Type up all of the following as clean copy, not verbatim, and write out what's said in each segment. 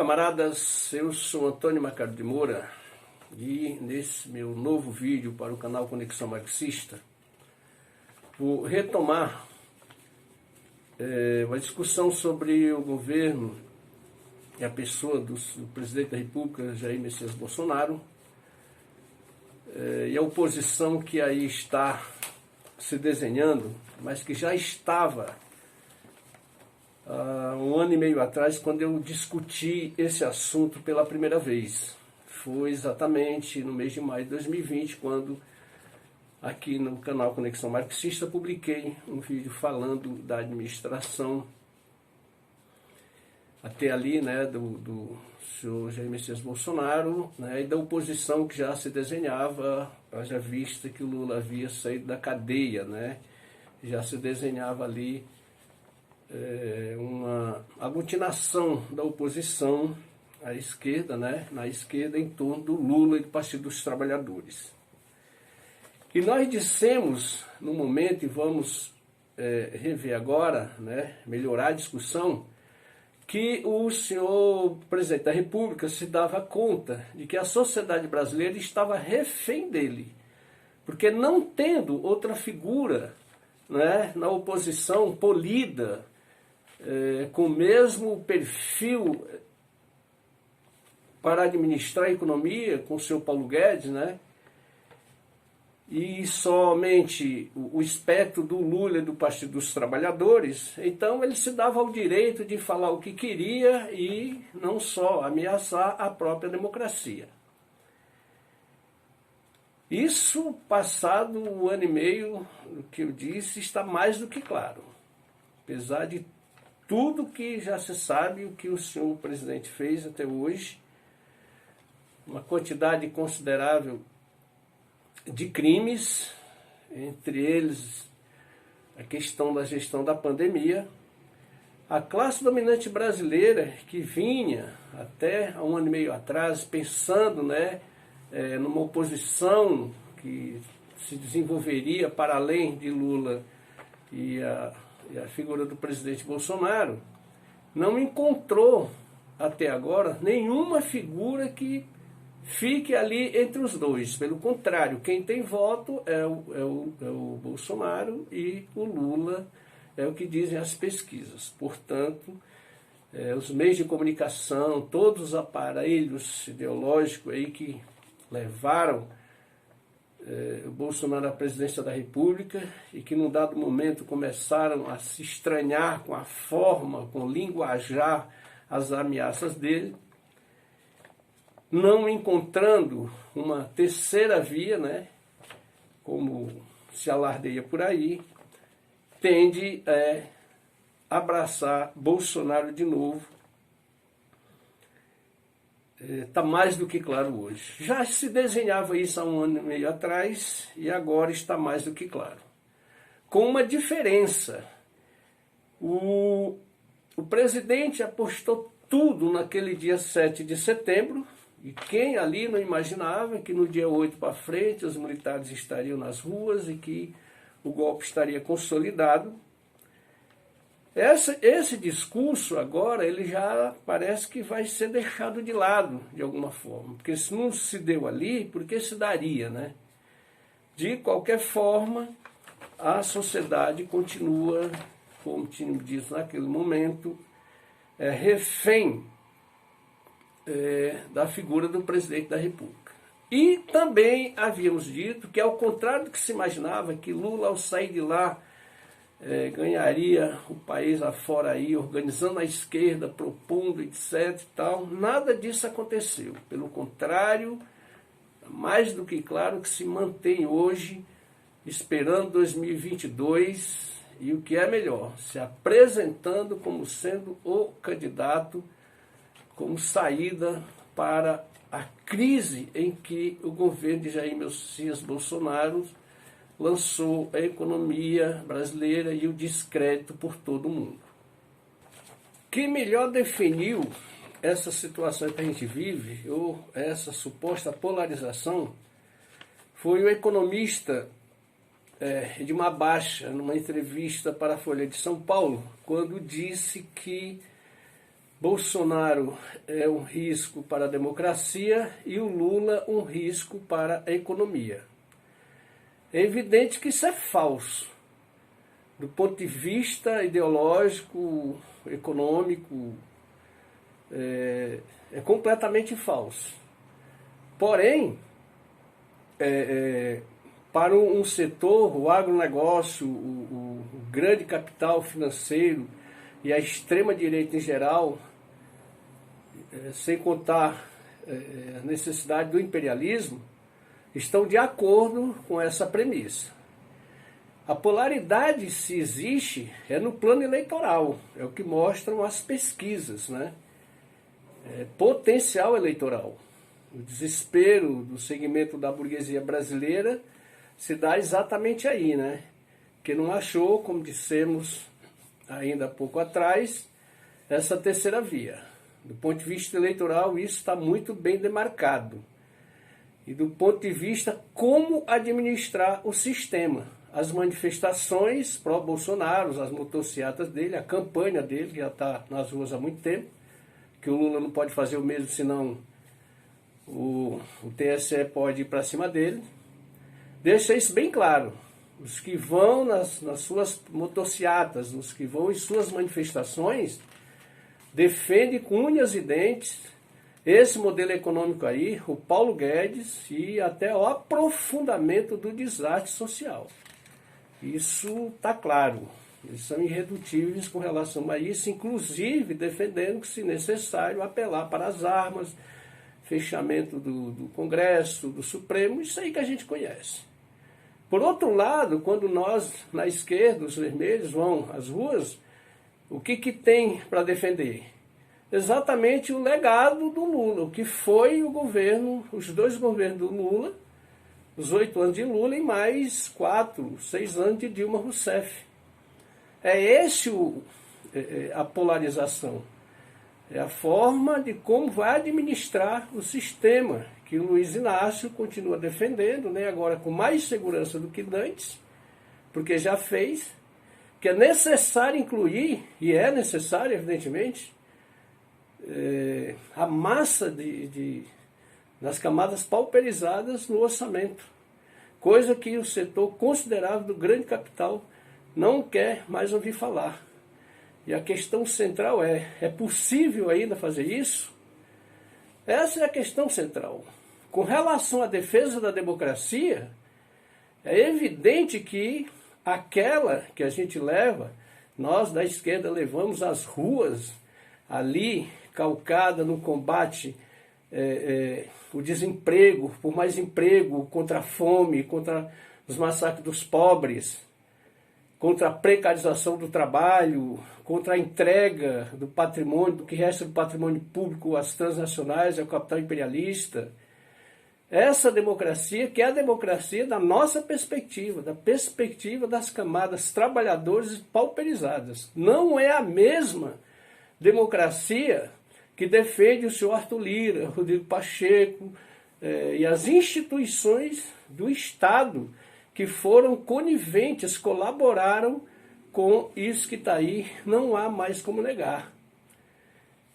camaradas, eu sou Antônio Macário de Moura e nesse meu novo vídeo para o canal Conexão Marxista vou retomar uma discussão sobre o governo e a pessoa do presidente da República, Jair Messias Bolsonaro, e a oposição que aí está se desenhando, mas que já estava há um ano e meio atrás, quando eu discuti esse assunto pela primeira vez. Foi exatamente no mês de maio de 2020, quando aqui no canal Conexão Marxista publiquei um vídeo falando da administração até ali, né, do senhor Jair Messias Bolsonaro, né, e da oposição que já se desenhava, haja vista que o Lula havia saído da cadeia, né, já se desenhava ali uma aglutinação da oposição à esquerda, né, na esquerda em torno do Lula e do Partido dos Trabalhadores. E nós dissemos no momento, e vamos rever agora, né, melhorar a discussão, que o senhor presidente da República se dava conta de que a sociedade brasileira estava refém dele, porque não tendo outra figura, né, na oposição polida, com o mesmo perfil para administrar a economia, com o seu Paulo Guedes, né? E somente o espectro do Lula e do Partido dos Trabalhadores, então ele se dava ao direito de falar o que queria e não só ameaçar a própria democracia. Isso, passado um ano e meio, o que eu disse, está mais do que claro. Apesar de tudo que já se sabe, o que o senhor presidente fez até hoje, uma quantidade considerável de crimes, entre eles a questão da gestão da pandemia, a classe dominante brasileira que vinha até há um ano e meio atrás pensando, né, numa oposição que se desenvolveria para além de Lula e a figura do presidente Bolsonaro, não encontrou até agora nenhuma figura que fique ali entre os dois. Pelo contrário, quem tem voto é o Bolsonaro e o Lula, é o que dizem as pesquisas. Portanto, os meios de comunicação, todos os aparelhos ideológicos aí que levaram o Bolsonaro à presidência da República e que num dado momento começaram a se estranhar com a forma, com o linguajar, as ameaças dele, não encontrando uma terceira via, né, como se alardeia por aí, tende a abraçar Bolsonaro de novo. Está mais do que claro hoje. Já se desenhava isso há um ano e meio atrás e agora está mais do que claro. Com uma diferença. O presidente apostou tudo naquele dia 7 de setembro, e quem ali não imaginava que no dia 8 para frente os militares estariam nas ruas e que o golpe estaria consolidado. Esse discurso agora, ele já parece que vai ser deixado de lado, de alguma forma. Porque se não se deu ali, por que se daria, né? De qualquer forma, a sociedade continua, como tínhamos dito naquele momento, refém da figura do presidente da República. E também havíamos dito que, ao contrário do que se imaginava, que Lula, ao sair de lá, ganharia o país afora aí, organizando a esquerda, propondo, etc. e tal. Nada disso aconteceu. Pelo contrário, mais do que claro que se mantém hoje, esperando 2022, e o que é melhor, se apresentando como sendo o candidato, como saída para a crise em que o governo de Jair Messias Bolsonaro lançou a economia brasileira e o descrédito por todo o mundo. Quem melhor definiu essa situação que a gente vive, ou essa suposta polarização, foi o economista Edmar Baixa, numa entrevista para a Folha de São Paulo, quando disse que Bolsonaro é um risco para a democracia e o Lula um risco para a economia. É evidente que isso é falso. Do ponto de vista ideológico, econômico, é completamente falso. Porém, para um setor, o agronegócio, o grande capital financeiro e a extrema-direita em geral, sem contar a necessidade do imperialismo, estão de acordo com essa premissa. A polaridade, se existe, é no plano eleitoral, é o que mostram as pesquisas, né? Potencial eleitoral. O desespero do segmento da burguesia brasileira se dá exatamente aí, né? Que não achou, como dissemos ainda há pouco atrás, essa terceira via. Do ponto de vista eleitoral, isso está muito bem demarcado. E do ponto de vista como administrar o sistema. As manifestações pró-Bolsonaro, as motocicletas dele, a campanha dele, que já está nas ruas há muito tempo, que o Lula não pode fazer o mesmo, senão o TSE pode ir para cima dele. Deixa isso bem claro. Os que vão nas suas motocicletas, os que vão em suas manifestações, defendem com unhas e dentes esse modelo econômico aí, o Paulo Guedes, e até o aprofundamento do desastre social. Isso está claro. Eles são irredutíveis com relação a isso, inclusive defendendo que, se necessário, apelar para as armas, fechamento do Congresso, do Supremo, isso aí que a gente conhece. Por outro lado, quando nós, na esquerda, os vermelhos, vão às ruas, o que tem para defender? Exatamente o legado do Lula, o que foi o governo, os dois governos do Lula, os 8 anos de Lula e mais 4, 6 anos de Dilma Rousseff. É esse a polarização. É a forma de como vai administrar o sistema, que o Luiz Inácio continua defendendo, né, agora com mais segurança do que antes, porque já fez, que é necessário incluir, e é necessário, evidentemente, a massa das camadas pauperizadas no orçamento, coisa que o setor considerável do grande capital não quer mais ouvir falar. E a questão central é possível ainda fazer isso? Essa é a questão central. Com relação à defesa da democracia, é evidente que aquela que a gente leva, nós da esquerda levamos às ruas, ali, calcada no combate, o desemprego, por mais emprego, contra a fome, contra os massacres dos pobres, contra a precarização do trabalho, contra a entrega do patrimônio, do que resta do patrimônio público às transnacionais, ao capital imperialista. Essa democracia, que é a democracia da nossa perspectiva, da perspectiva das camadas trabalhadoras pauperizadas. Não é a mesma democracia que defende o senhor Arthur Lira, Rodrigo Pacheco e as instituições do Estado que foram coniventes, colaboraram com isso que está aí, não há mais como negar.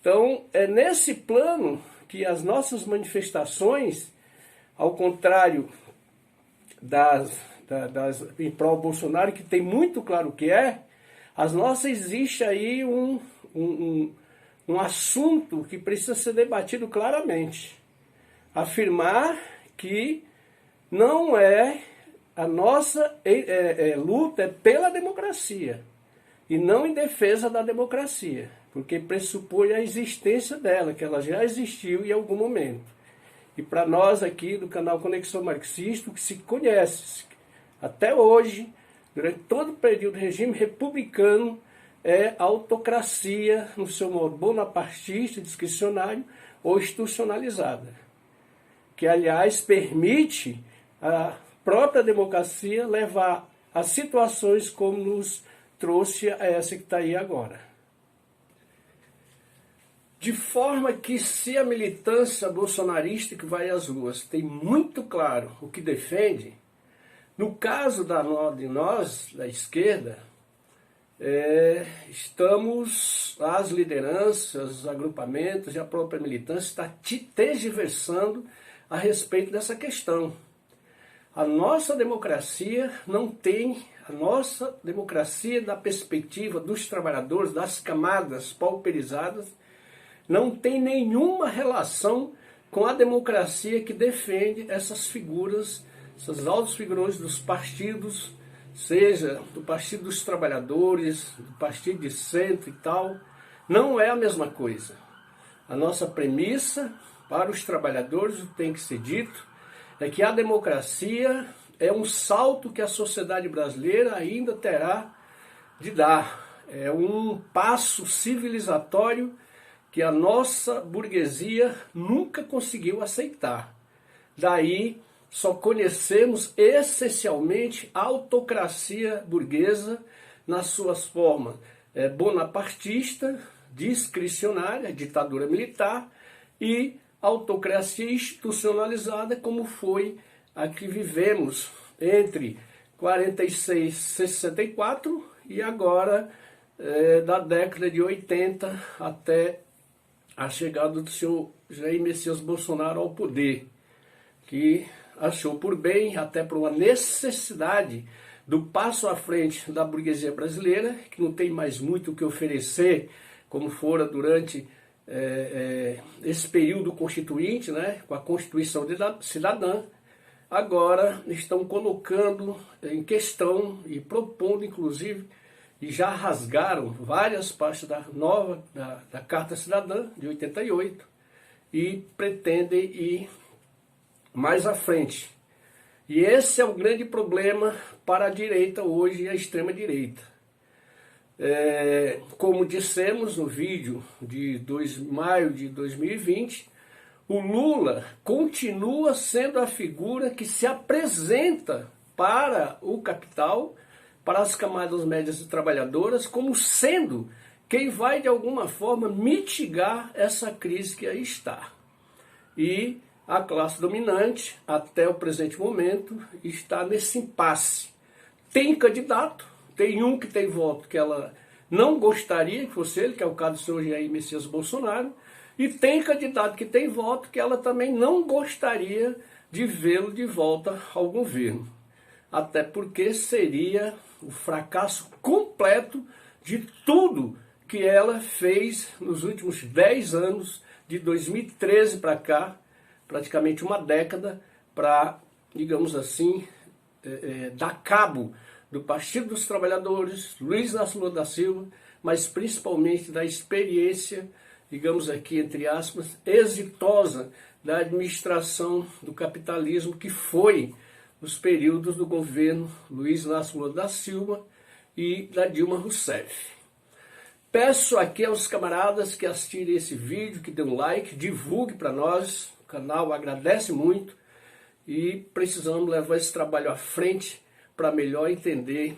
Então, é nesse plano que as nossas manifestações, ao contrário das em pró-Bolsonaro, que tem muito claro o que é, as nossas existe aí um assunto que precisa ser debatido claramente. Afirmar que não é a nossa luta é pela democracia e não em defesa da democracia, porque pressupõe a existência dela, que ela já existiu em algum momento. E para nós aqui do canal Conexão Marxista, o que se conhece até hoje, durante todo o período do regime republicano, é autocracia no seu modo bonapartista, discricionário ou institucionalizada, que aliás permite a própria democracia levar a situações como nos trouxe a essa que está aí agora. De forma que, se a militância bolsonarista que vai às ruas tem muito claro o que defende, no caso de nós, da esquerda, estamos, as lideranças, os agrupamentos e a própria militância está tergiversando a respeito dessa questão. A nossa democracia não tem, a nossa democracia da perspectiva dos trabalhadores, das camadas pauperizadas, não tem nenhuma relação com a democracia que defende essas figuras, esses altos figurões dos partidos, seja do Partido dos Trabalhadores, do Partido de Centro e tal. Não é a mesma coisa. A nossa premissa para os trabalhadores, o que tem que ser dito, é que a democracia é um salto que a sociedade brasileira ainda terá de dar. É um passo civilizatório que a nossa burguesia nunca conseguiu aceitar. Daí, só conhecemos essencialmente a autocracia burguesa nas suas formas bonapartista, discricionária, ditadura militar, e autocracia institucionalizada, como foi a que vivemos entre 46 e 64 e agora da década de 80 até a chegada do senhor Jair Messias Bolsonaro ao poder, que achou por bem, até por uma necessidade do passo à frente da burguesia brasileira, que não tem mais muito o que oferecer, como fora durante esse período constituinte, né, com a Constituição Cidadã. Agora estão colocando em questão e propondo, inclusive, e já rasgaram várias partes da Carta Cidadã de 88 e pretendem ir mais à frente. E esse é o grande problema para a direita hoje e a extrema-direita. Como dissemos no vídeo de maio de 2020, o Lula continua sendo a figura que se apresenta para o capital, para as camadas médias e trabalhadoras, como sendo quem vai de alguma forma mitigar essa crise que aí está. E a classe dominante, até o presente momento, está nesse impasse. Tem candidato, tem um que tem voto que ela não gostaria que fosse ele, que é o caso do senhor Jair Messias Bolsonaro, e tem candidato que tem voto que ela também não gostaria de vê-lo de volta ao governo. Até porque seria o fracasso completo de tudo que ela fez nos últimos 10 anos, de 2013 para cá, praticamente uma década, para, digamos assim, dar cabo do Partido dos Trabalhadores, Luiz Inácio Lula da Silva, mas principalmente da experiência, digamos aqui, entre aspas, exitosa da administração do capitalismo, que foi os períodos do governo Luiz Inácio Lula da Silva e da Dilma Rousseff. Peço aqui aos camaradas que assistirem esse vídeo, que dê um like, divulgue para nós, o canal agradece muito e precisamos levar esse trabalho à frente para melhor entender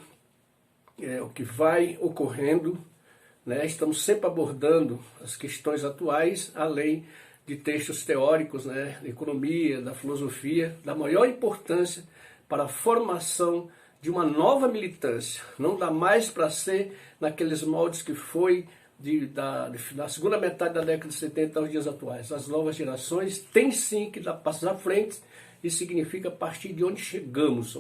o que vai ocorrendo, né? Estamos sempre abordando as questões atuais, além de textos teóricos, né, da economia, da filosofia, da maior importância para a formação de uma nova militância. Não dá mais para ser naqueles moldes que foi da segunda metade da década de 70 aos dias atuais. As novas gerações têm sim que dar passos à frente. Isso significa partir de onde chegamos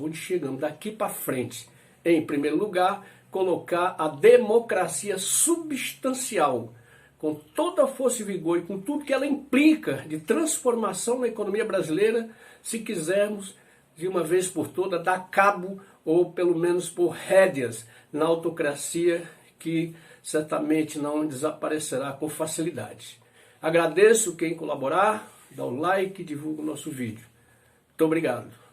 daqui para frente. Em primeiro lugar, colocar a democracia substancial, com toda a força e vigor e com tudo que ela implica de transformação na economia brasileira, se quisermos, de uma vez por todas, dar cabo, ou pelo menos pôr rédeas na autocracia, que certamente não desaparecerá com facilidade. Agradeço quem colaborar, dá um like e divulga o nosso vídeo. Muito obrigado.